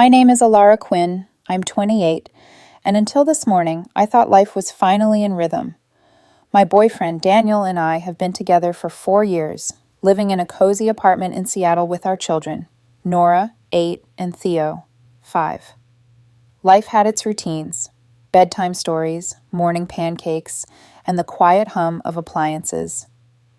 My name is Alara Quinn. I'm 28, and until this morning, I thought life was finally in rhythm. My boyfriend, Daniel, and I have been together for 4 years, living in a cozy apartment in Seattle with our children, Nora, 8, and Theo, 5. Life had its routines, bedtime stories, morning pancakes, and the quiet hum of appliances,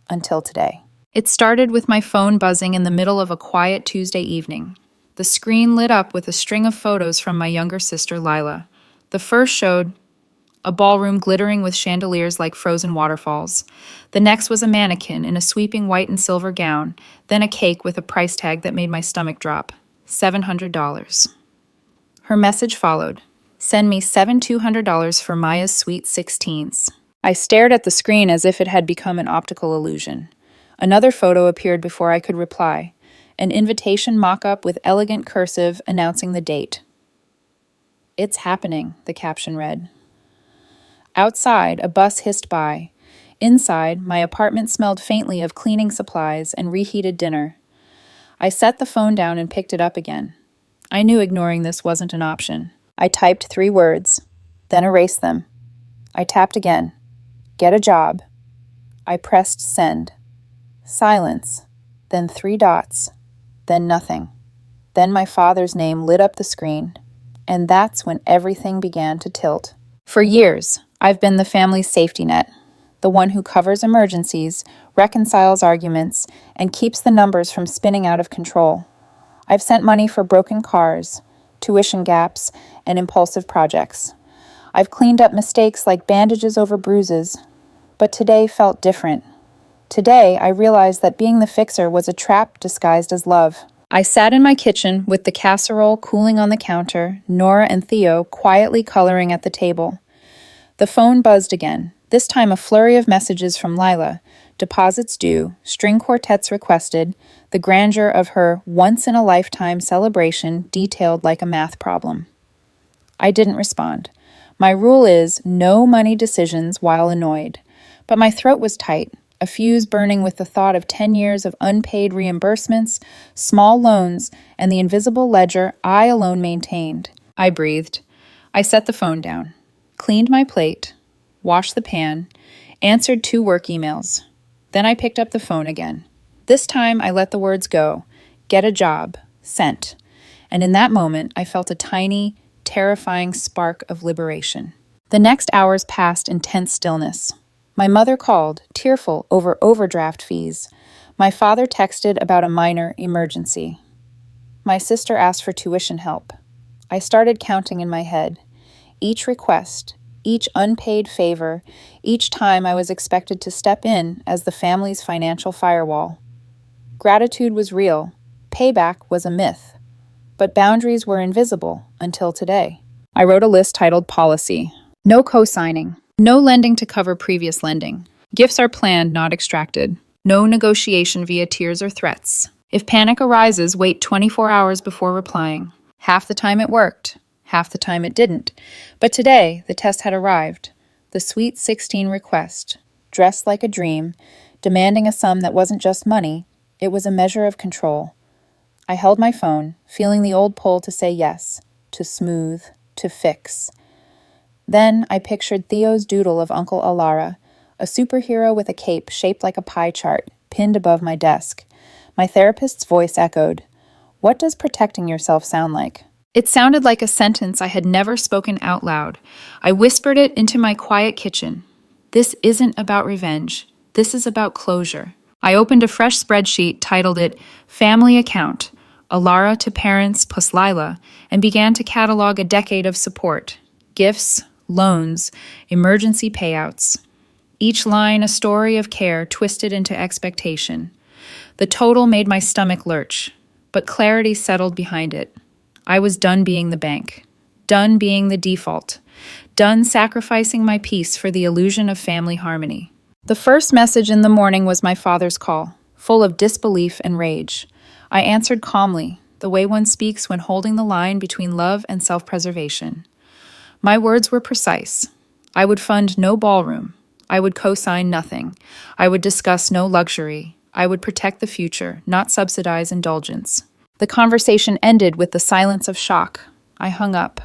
until today. It started with my phone buzzing in the middle of a quiet Tuesday evening. The screen lit up with a string of photos from my younger sister, Lila. The first showed a ballroom glittering with chandeliers like frozen waterfalls. The next was a mannequin in a sweeping white and silver gown, then a cake with a price tag that made my stomach drop. $700. Her message followed. Send me $200 for Maya's sweet 16s. I stared at the screen as if it had become an optical illusion. Another photo appeared before I could reply. An invitation mock-up with elegant cursive announcing the date. It's happening, the caption read. Outside, a bus hissed by. Inside, my apartment smelled faintly of cleaning supplies and reheated dinner. I set the phone down and picked it up again. I knew ignoring this wasn't an option. I typed 3 words, then erased them. I tapped again. Get a job. I pressed send. Silence. Then 3 dots. Then nothing. Then my father's name lit up the screen, and that's when everything began to tilt. For years, I've been the family's safety net, the one who covers emergencies, reconciles arguments, and keeps the numbers from spinning out of control. I've sent money for broken cars, tuition gaps, and impulsive projects. I've cleaned up mistakes like bandages over bruises, but today felt different. Today, I realized that being the fixer was a trap disguised as love. I sat in my kitchen with the casserole cooling on the counter, Nora and Theo quietly coloring at the table. The phone buzzed again, this time a flurry of messages from Lila. Deposits due, string quartets requested, the grandeur of her once-in-a-lifetime celebration detailed like a math problem. I didn't respond. My rule is no money decisions while annoyed. But my throat was tight. A fuse burning with the thought of 10 years of unpaid reimbursements, small loans, and the invisible ledger I alone maintained. I breathed. I set the phone down, cleaned my plate, washed the pan, answered 2 work emails. Then I picked up the phone again. This time I let the words go. Get a job. Sent. And in that moment, I felt a tiny, terrifying spark of liberation. The next hours passed in tense stillness. My mother called, tearful over overdraft fees. My father texted about a minor emergency. My sister asked for tuition help. I started counting in my head. Each request, each unpaid favor, each time I was expected to step in as the family's financial firewall. Gratitude was real. Payback was a myth. But boundaries were invisible until today. I wrote a list titled Policy. No co-signing. No lending to cover previous lending. Gifts are planned, not extracted. No negotiation via tears or threats. If panic arises, wait 24 hours before replying. Half the time it worked. Half the time it didn't. But today, the test had arrived. The sweet 16 request. Dressed like a dream, demanding a sum that wasn't just money, it was a measure of control. I held my phone, feeling the old pull to say yes, to smooth, to fix. Then I pictured Theo's doodle of Uncle Alara, a superhero with a cape shaped like a pie chart, pinned above my desk. My therapist's voice echoed, "What does protecting yourself sound like?" It sounded like a sentence I had never spoken out loud. I whispered it into my quiet kitchen. This isn't about revenge. This is about closure. I opened a fresh spreadsheet, titled it Family Account, Alara to Parents plus Lila, and began to catalog a decade of support. Gifts, loans, emergency payouts. Each line a story of care twisted into expectation. The total made my stomach lurch, but clarity settled behind it. I was done being the bank, done being the default, done sacrificing my peace for the illusion of family harmony. The first message in the morning was my father's call, full of disbelief and rage. I answered calmly, the way one speaks when holding the line between love and self-preservation. My words were precise. I would fund no ballroom. I would co-sign nothing. I would discuss no luxury. I would protect the future, not subsidize indulgence. The conversation ended with the silence of shock. I hung up.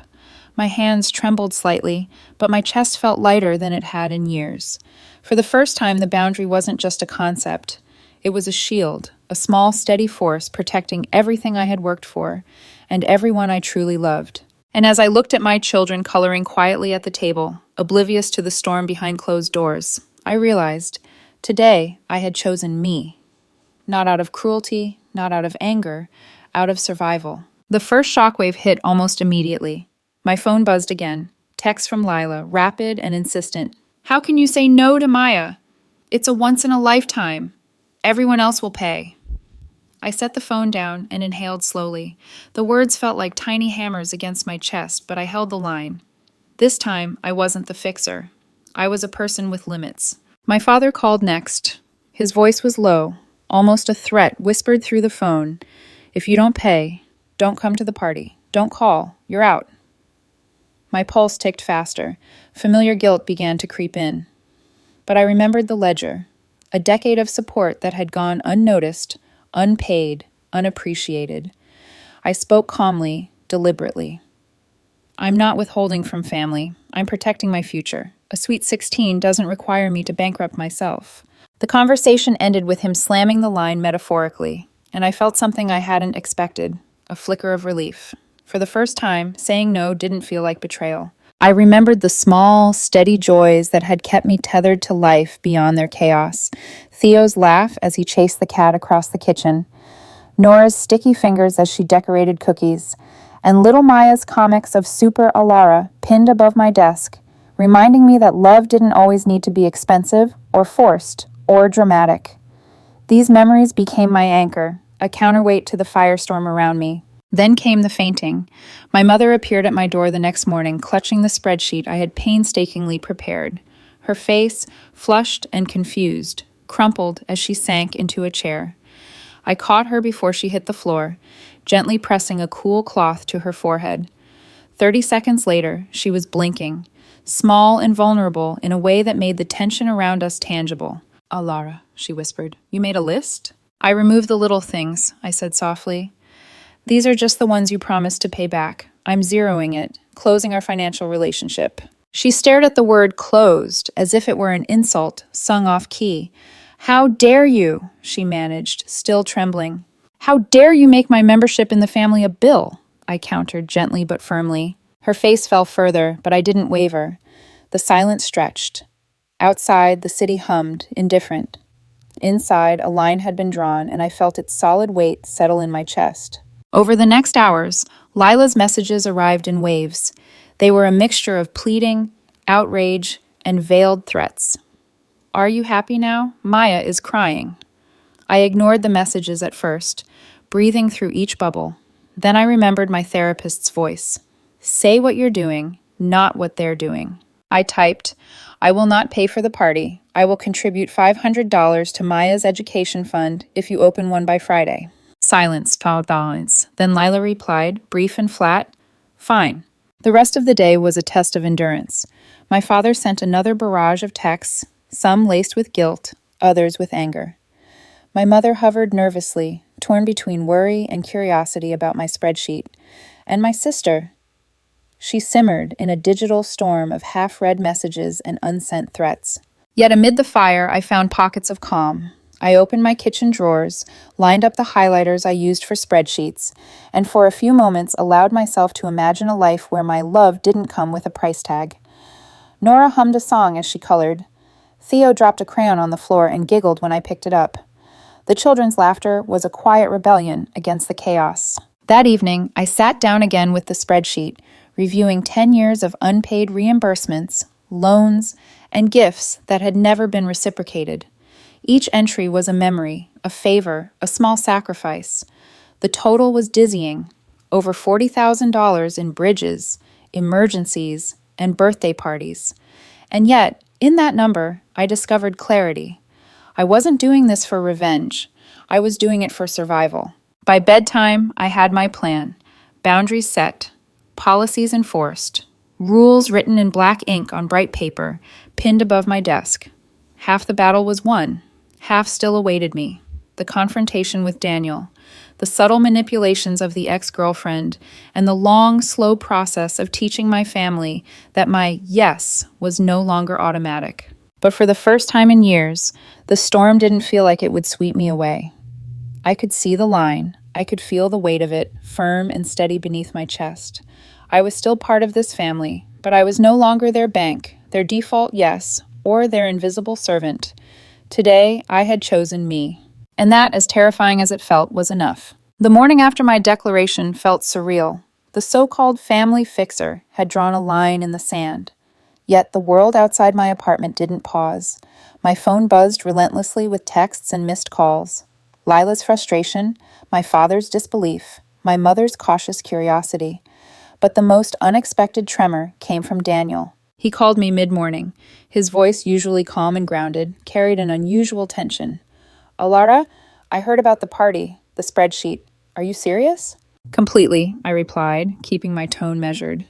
My hands trembled slightly, but my chest felt lighter than it had in years. For the first time, the boundary wasn't just a concept. It was a shield, a small, steady force protecting everything I had worked for and everyone I truly loved. And as I looked at my children coloring quietly at the table, oblivious to the storm behind closed doors, I realized today I had chosen me. Not out of cruelty, not out of anger, out of survival. The first shockwave hit almost immediately. My phone buzzed again. Text from Lila, rapid and insistent. "How can you say no to Maya? It's a once-in-a-lifetime. Everyone else will pay." I set the phone down and inhaled slowly. The words felt like tiny hammers against my chest, but I held the line. This time, I wasn't the fixer. I was a person with limits. My father called next. His voice was low, almost a threat whispered through the phone. "If you don't pay, don't come to the party. Don't call. You're out." My pulse ticked faster. Familiar guilt began to creep in. But I remembered the ledger, a decade of support that had gone unnoticed, unpaid, unappreciated. I spoke calmly, deliberately. "I'm not withholding from family. I'm protecting my future. A sweet 16 doesn't require me to bankrupt myself." The conversation ended with him slamming the line metaphorically, and I felt something I hadn't expected, a flicker of relief. For the first time, saying no didn't feel like betrayal. I remembered the small, steady joys that had kept me tethered to life beyond their chaos. Theo's laugh as he chased the cat across the kitchen, Nora's sticky fingers as she decorated cookies, and little Maya's comics of Super Alara pinned above my desk, reminding me that love didn't always need to be expensive or forced or dramatic. These memories became my anchor, a counterweight to the firestorm around me. Then came the fainting. My mother appeared at my door the next morning, clutching the spreadsheet I had painstakingly prepared. Her face, flushed and confused, crumpled as she sank into a chair. I caught her before she hit the floor, gently pressing a cool cloth to her forehead. 30 seconds later, she was blinking, small and vulnerable in a way that made the tension around us tangible. "Alara," she whispered, "you made a list?" "I removed the little things," I said softly. "These are just the ones you promised to pay back. I'm zeroing it, closing our financial relationship." She stared at the word "closed" as if it were an insult, sung off key. "How dare you?" she managed, still trembling. "How dare you make my membership in the family a bill?" I countered gently but firmly. Her face fell further, but I didn't waver. The silence stretched. Outside, the city hummed, indifferent. Inside, a line had been drawn, and I felt its solid weight settle in my chest. Over the next hours, Lila's messages arrived in waves. They were a mixture of pleading, outrage, and veiled threats. "Are you happy now? Maya is crying." I ignored the messages at first, breathing through each bubble. Then I remembered my therapist's voice. "Say what you're doing, not what they're doing." I typed, "I will not pay for the party. I will contribute $500 to Maya's education fund if you open one by Friday." Silence followed silence. Then Lila replied, brief and flat, "Fine." The rest of the day was a test of endurance. My father sent another barrage of texts, some laced with guilt, others with anger. My mother hovered nervously, torn between worry and curiosity about my spreadsheet. And my sister, she simmered in a digital storm of half-read messages and unsent threats. Yet amid the fire, I found pockets of calm. I opened my kitchen drawers, lined up the highlighters I used for spreadsheets, and for a few moments allowed myself to imagine a life where my love didn't come with a price tag. Nora hummed a song as she colored. Theo dropped a crayon on the floor and giggled when I picked it up. The children's laughter was a quiet rebellion against the chaos. That evening, I sat down again with the spreadsheet, reviewing 10 years of unpaid reimbursements, loans, and gifts that had never been reciprocated. Each entry was a memory, a favor, a small sacrifice. The total was dizzying, over $40,000 in bridges, emergencies, and birthday parties. And yet, in that number, I discovered clarity. I wasn't doing this for revenge. I was doing it for survival. By bedtime, I had my plan. Boundaries set, policies enforced, rules written in black ink on bright paper, pinned above my desk. Half the battle was won. Half still awaited me. the confrontation with Daniel, the subtle manipulations of the ex-girlfriend, and the long, slow process of teaching my family that my yes was no longer automatic. But for the first time in years, the storm didn't feel like it would sweep me away. I could see the line. I could feel the weight of it, firm and steady beneath my chest. I was still part of this family, but I was no longer their bank, their default yes, or their invisible servant. Today, I had chosen me. And that, as terrifying as it felt, was enough. The morning after my declaration felt surreal. The so-called family fixer had drawn a line in the sand. Yet the world outside my apartment didn't pause. My phone buzzed relentlessly with texts and missed calls. Lila's frustration, my father's disbelief, my mother's cautious curiosity. But the most unexpected tremor came from Daniel. He called me mid-morning. His voice, usually calm and grounded, carried an unusual tension. "Alara, I heard about the party, the spreadsheet. Are you serious?" "Completely," I replied, keeping my tone measured.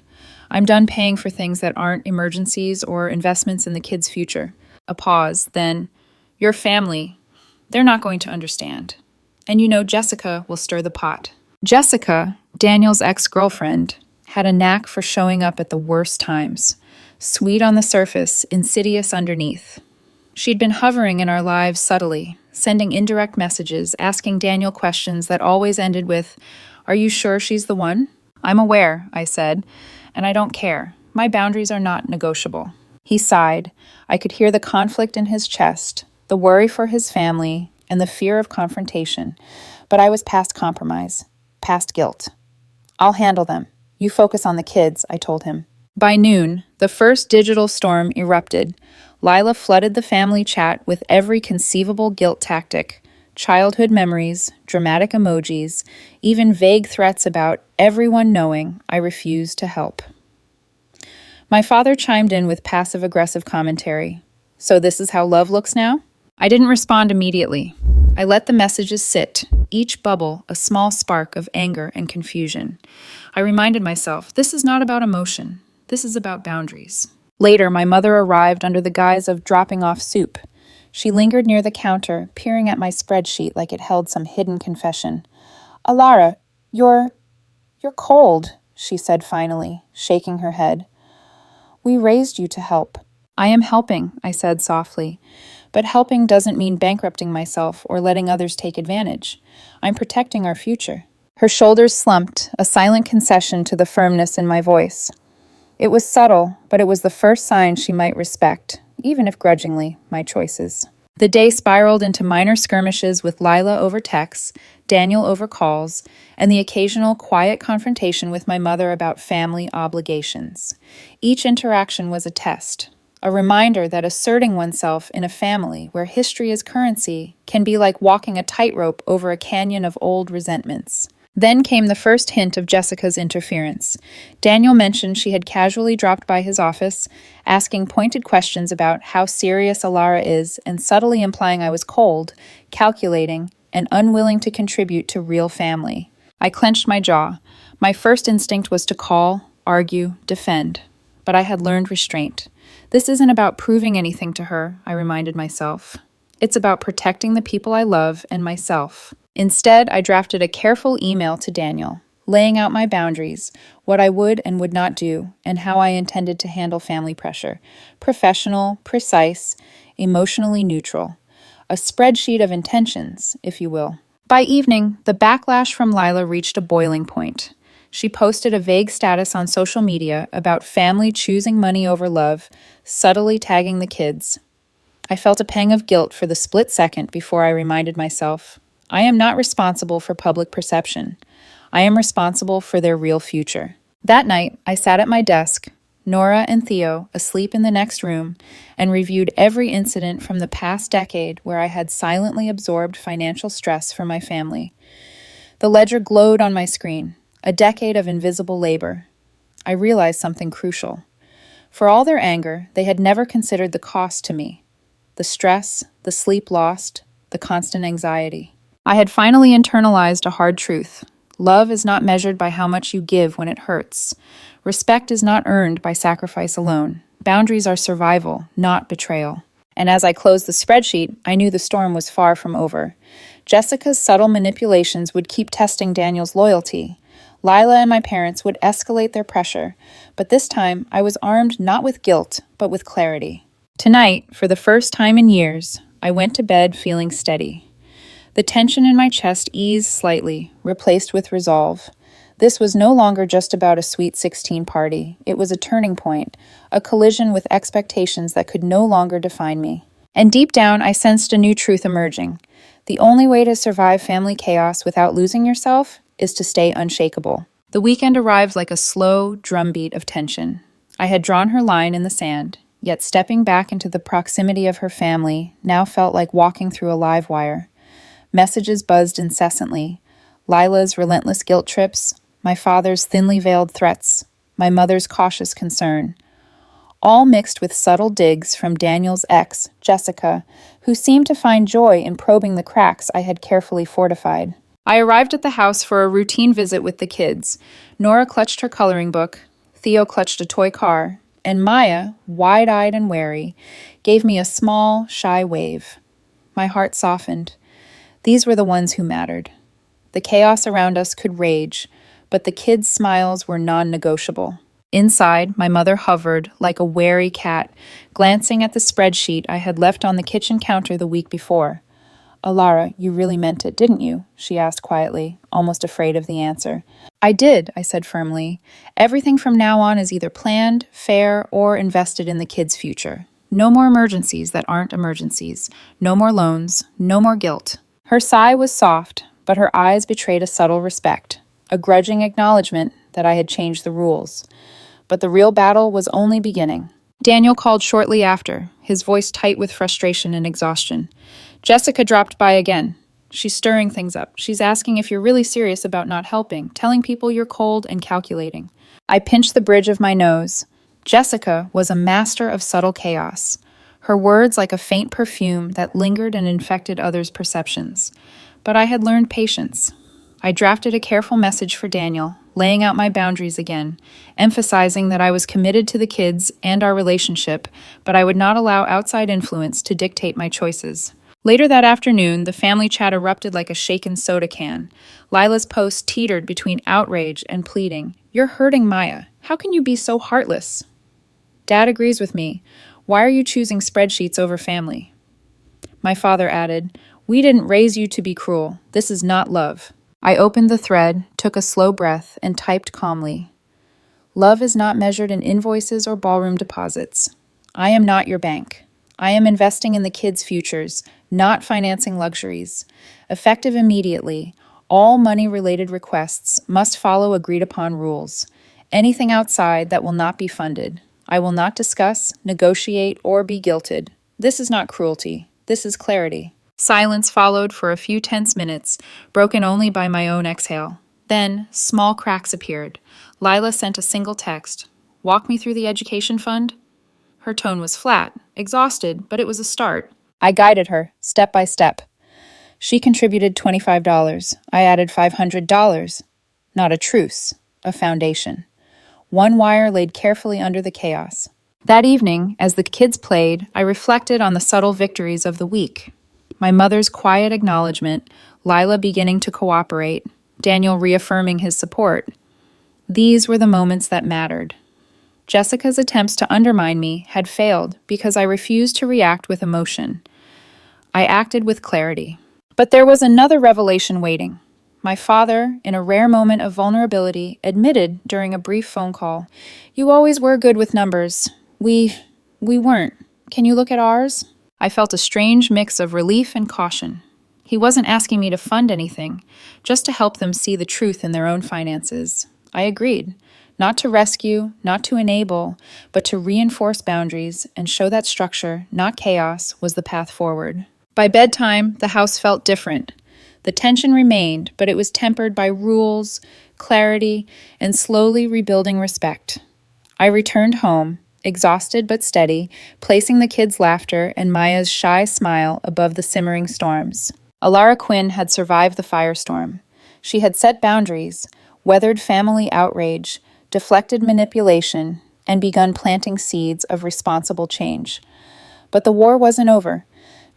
"I'm done paying for things that aren't emergencies or investments in the kids' future." A pause, then, "Your family, they're not going to understand. And you know Jessica will stir the pot." Jessica, Daniel's ex-girlfriend, had a knack for showing up at the worst times. Sweet on the surface, insidious underneath. She'd been hovering in our lives subtly, sending indirect messages, asking Daniel questions that always ended with, "Are you sure she's the one?" "I'm aware," I said, "and I don't care. My boundaries are not negotiable." He sighed. I could hear the conflict in his chest, the worry for his family, and the fear of confrontation. But I was past compromise, past guilt. "I'll handle them. You focus on the kids," I told him. By noon, the first digital storm erupted. Lila flooded the family chat with every conceivable guilt tactic: childhood memories, dramatic emojis, even vague threats about everyone knowing I refused to help. My father chimed in with passive-aggressive commentary. "So this is how love looks now?" I didn't respond immediately. I let the messages sit, each bubble a small spark of anger and confusion. I reminded myself, this is not about emotion. This is about boundaries. Later, my mother arrived under the guise of dropping off soup. She lingered near the counter, peering at my spreadsheet like it held some hidden confession. "Alara, you're cold," she said finally, shaking her head. "We raised you to help." "I am helping," I said softly. "But helping doesn't mean bankrupting myself or letting others take advantage. I'm protecting our future." Her shoulders slumped, a silent concession to the firmness in my voice. It was subtle, but it was the first sign she might respect, even if grudgingly, my choices. The day spiraled into minor skirmishes with Lila over texts, Daniel over calls, and the occasional quiet confrontation with my mother about family obligations. Each interaction was a test, a reminder that asserting oneself in a family where history is currency can be like walking a tightrope over a canyon of old resentments. Then came the first hint of Jessica's interference. Daniel mentioned she had casually dropped by his office, asking pointed questions about how serious Alara is and subtly implying I was cold, calculating, and unwilling to contribute to real family. I clenched my jaw. My first instinct was to call, argue, defend. But I had learned restraint. This isn't about proving anything to her, I reminded myself. It's about protecting the people I love and myself. Instead, I drafted a careful email to Daniel, laying out my boundaries, what I would and would not do, and how I intended to handle family pressure. Professional, precise, emotionally neutral. A spreadsheet of intentions, if you will. By evening, the backlash from Lila reached a boiling point. She posted a vague status on social media about family choosing money over love, subtly tagging the kids. I felt a pang of guilt for the split second before I reminded myself, I am not responsible for public perception. I am responsible for their real future. That night, I sat at my desk, Nora and Theo asleep in the next room, and reviewed every incident from the past decade where I had silently absorbed financial stress for my family. The ledger glowed on my screen, a decade of invisible labor. I realized something crucial. For all their anger, they had never considered the cost to me. The stress, the sleep lost, the constant anxiety. I had finally internalized a hard truth. Love is not measured by how much you give when it hurts. Respect is not earned by sacrifice alone. Boundaries are survival, not betrayal. And as I closed the spreadsheet, I knew the storm was far from over. Jessica's subtle manipulations would keep testing Daniel's loyalty. Lila and my parents would escalate their pressure, but this time I was armed not with guilt, but with clarity. Tonight, for the first time in years, I went to bed feeling steady. The tension in my chest eased slightly, replaced with resolve. This was no longer just about a sweet 16 party. It was a turning point, a collision with expectations that could no longer define me. And deep down, I sensed a new truth emerging. The only way to survive family chaos without losing yourself is to stay unshakable. The weekend arrived like a slow drumbeat of tension. I had drawn her line in the sand, yet stepping back into the proximity of her family now felt like walking through a live wire. Messages buzzed incessantly. Lila's relentless guilt trips, my father's thinly veiled threats, my mother's cautious concern. All mixed with subtle digs from Daniel's ex, Jessica, who seemed to find joy in probing the cracks I had carefully fortified. I arrived at the house for a routine visit with the kids. Nora clutched her coloring book, Theo clutched a toy car, and Maya, wide-eyed and wary, gave me a small, shy wave. My heart softened. These were the ones who mattered. The chaos around us could rage, but the kids' smiles were non-negotiable. Inside, my mother hovered like a wary cat, glancing at the spreadsheet I had left on the kitchen counter the week before. "Alara, you really meant it, didn't you?" she asked quietly, almost afraid of the answer. "I did," I said firmly. "Everything from now on is either planned, fair, or invested in the kids' future. No more emergencies that aren't emergencies. No more loans. No more guilt." Her sigh was soft, but her eyes betrayed a subtle respect, a grudging acknowledgement that I had changed the rules. But the real battle was only beginning. Daniel called shortly after, his voice tight with frustration and exhaustion. "Jessica dropped by again. She's stirring things up. She's asking if you're really serious about not helping, telling people you're cold and calculating." I pinched the bridge of my nose. Jessica was a master of subtle chaos, her words like a faint perfume that lingered and infected others' perceptions. But I had learned patience. I drafted a careful message for Daniel, laying out my boundaries again, emphasizing that I was committed to the kids and our relationship, but I would not allow outside influence to dictate my choices. Later that afternoon, the family chat erupted like a shaken soda can. Lila's post teetered between outrage and pleading. "You're hurting Maya. How can you be so heartless?" "Dad agrees with me. Why are you choosing spreadsheets over family?" My father added, "We didn't raise you to be cruel. This is not love." I opened the thread, took a slow breath, and typed calmly. "Love is not measured in invoices or ballroom deposits. I am not your bank. I am investing in the kids' futures, not financing luxuries. Effective immediately, all money-related requests must follow agreed-upon rules. Anything outside that will not be funded. I will not discuss, negotiate, or be guilted. This is not cruelty. This is clarity." Silence followed for a few tense minutes, broken only by my own exhale. Then, small cracks appeared. Lila sent a single text. "Walk me through the education fund?" Her tone was flat, exhausted, but it was a start. I guided her, step by step. She contributed $25. I added $500. Not a truce, a foundation. One wire laid carefully under the chaos. That evening, as the kids played, I reflected on the subtle victories of the week. My mother's quiet acknowledgement, Lila beginning to cooperate, Daniel reaffirming his support. These were the moments that mattered. Jessica's attempts to undermine me had failed because I refused to react with emotion. I acted with clarity. But there was another revelation waiting. My father, in a rare moment of vulnerability, admitted during a brief phone call, "You always were good with numbers. We weren't. Can you look at ours?" I felt a strange mix of relief and caution. He wasn't asking me to fund anything, just to help them see the truth in their own finances. I agreed, not to rescue, not to enable, but to reinforce boundaries and show that structure, not chaos, was the path forward. By bedtime, the house felt different. The tension remained, but it was tempered by rules, clarity, and slowly rebuilding respect. I returned home, exhausted but steady, placing the kids' laughter and Maya's shy smile above the simmering storms. Alara Quinn had survived the firestorm. She had set boundaries, weathered family outrage, deflected manipulation, and begun planting seeds of responsible change. But the war wasn't over.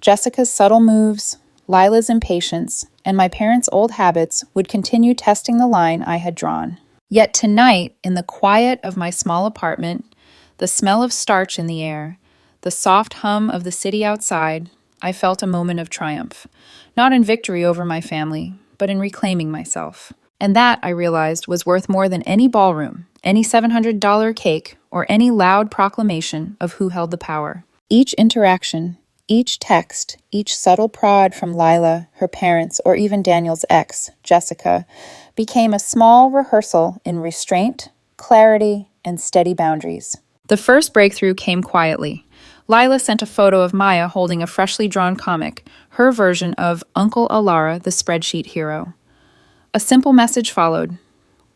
Jessica's subtle moves, Lila's impatience, and my parents' old habits would continue testing the line I had drawn. Yet tonight, in the quiet of my small apartment, the smell of starch in the air, the soft hum of the city outside, I felt a moment of triumph. Not in victory over my family, but in reclaiming myself. And that, I realized, was worth more than any ballroom, any $700 cake, or any loud proclamation of who held the power. Each interaction, each text, each subtle prod from Lila, her parents, or even Daniel's ex, Jessica, became a small rehearsal in restraint, clarity, and steady boundaries. The first breakthrough came quietly. Lila sent a photo of Maya holding a freshly drawn comic, her version of Uncle Alara, the spreadsheet hero. A simple message followed.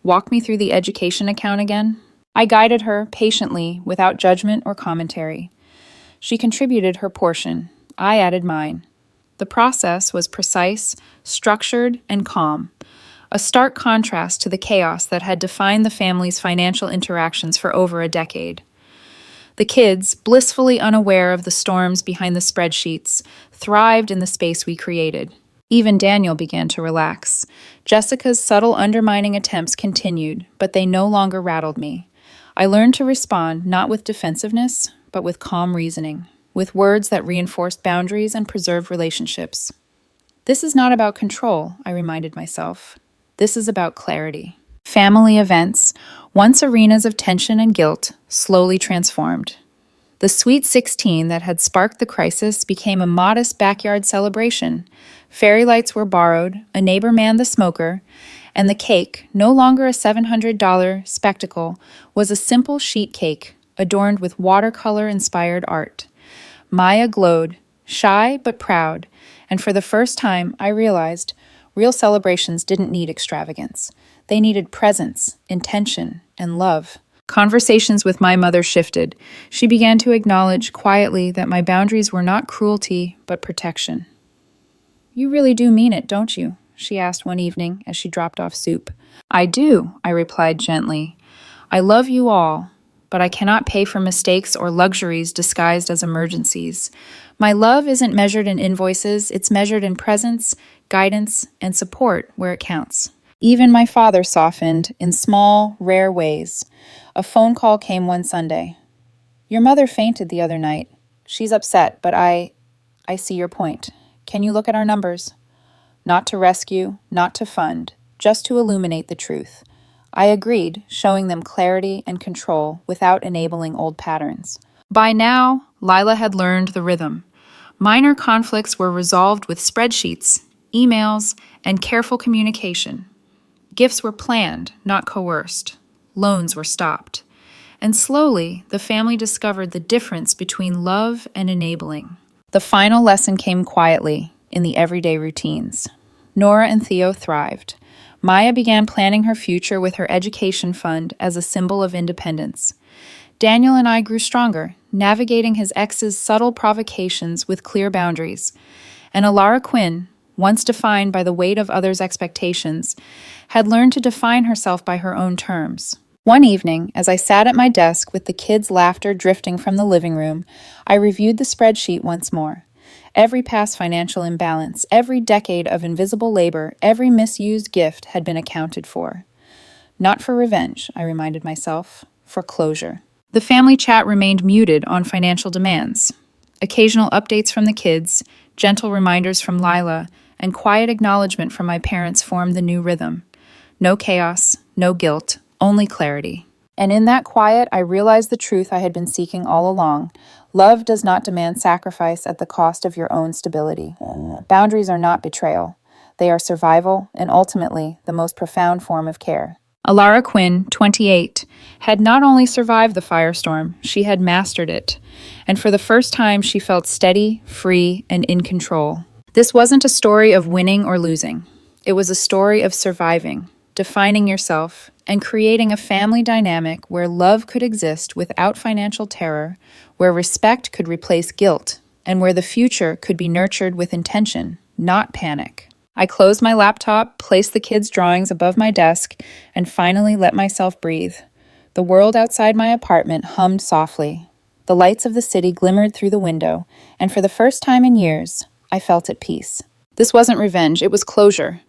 Walk me through the education account again. I guided her patiently, without judgment or commentary. She contributed her portion. I added mine. The process was precise, structured, and calm, a stark contrast to the chaos that had defined the family's financial interactions for over a decade. The kids, blissfully unaware of the storms behind the spreadsheets, thrived in the space we created. Even Daniel began to relax. Jessica's subtle undermining attempts continued, but they no longer rattled me. I learned to respond not with defensiveness, but with calm reasoning, with words that reinforced boundaries and preserved relationships. This is not about control, I reminded myself. This is about clarity. Family events, once arenas of tension and guilt, slowly transformed. The Sweet 16 that had sparked the crisis became a modest backyard celebration. Fairy lights were borrowed, a neighbor manned the smoker, and the cake, no longer a $700 spectacle, was a simple sheet cake adorned with watercolor-inspired art. Maya glowed, shy but proud, and for the first time I realized real celebrations didn't need extravagance. They needed presence, intention, and love. Conversations with my mother shifted. She began to acknowledge quietly that my boundaries were not cruelty, but protection. "You really do mean it, don't you?" she asked one evening as she dropped off soup. "I do," I replied gently. "I love you all, but I cannot pay for mistakes or luxuries disguised as emergencies. My love isn't measured in invoices, it's measured in presence, guidance, and support where it counts." Even my father softened in small, rare ways. A phone call came one Sunday. "Your mother fainted the other night. She's upset, but I see your point. Can you look at our numbers?" Not to rescue, not to fund, just to illuminate the truth. I agreed, showing them clarity and control without enabling old patterns. By now, Lila had learned the rhythm. Minor conflicts were resolved with spreadsheets, emails, and careful communication. Gifts were planned, not coerced. Loans were stopped. And slowly, the family discovered the difference between love and enabling. The final lesson came quietly, in the everyday routines. Nora and Theo thrived. Maya began planning her future with her education fund as a symbol of independence. Daniel and I grew stronger, navigating his ex's subtle provocations with clear boundaries. And Alara Quinn, once defined by the weight of others' expectations, had learned to define herself by her own terms. One evening, as I sat at my desk with the kids' laughter drifting from the living room, I reviewed the spreadsheet once more. Every past financial imbalance, every decade of invisible labor, every misused gift had been accounted for. Not for revenge, I reminded myself, for closure. The family chat remained muted on financial demands. Occasional updates from the kids, gentle reminders from Lila, and quiet acknowledgement from my parents formed the new rhythm. No chaos, no guilt, only clarity. And in that quiet, I realized the truth I had been seeking all along. Love does not demand sacrifice at the cost of your own stability. Boundaries are not betrayal. They are survival and ultimately the most profound form of care. Alara Quinn, 28, had not only survived the firestorm, she had mastered it. And for the first time, she felt steady, free, and in control. This wasn't a story of winning or losing. It was a story of surviving, defining yourself, and creating a family dynamic where love could exist without financial terror, where respect could replace guilt, and where the future could be nurtured with intention, not panic. I closed my laptop, placed the kids' drawings above my desk, and finally let myself breathe. The world outside my apartment hummed softly. The lights of the city glimmered through the window, and for the first time in years, I felt at peace. This wasn't revenge, it was closure.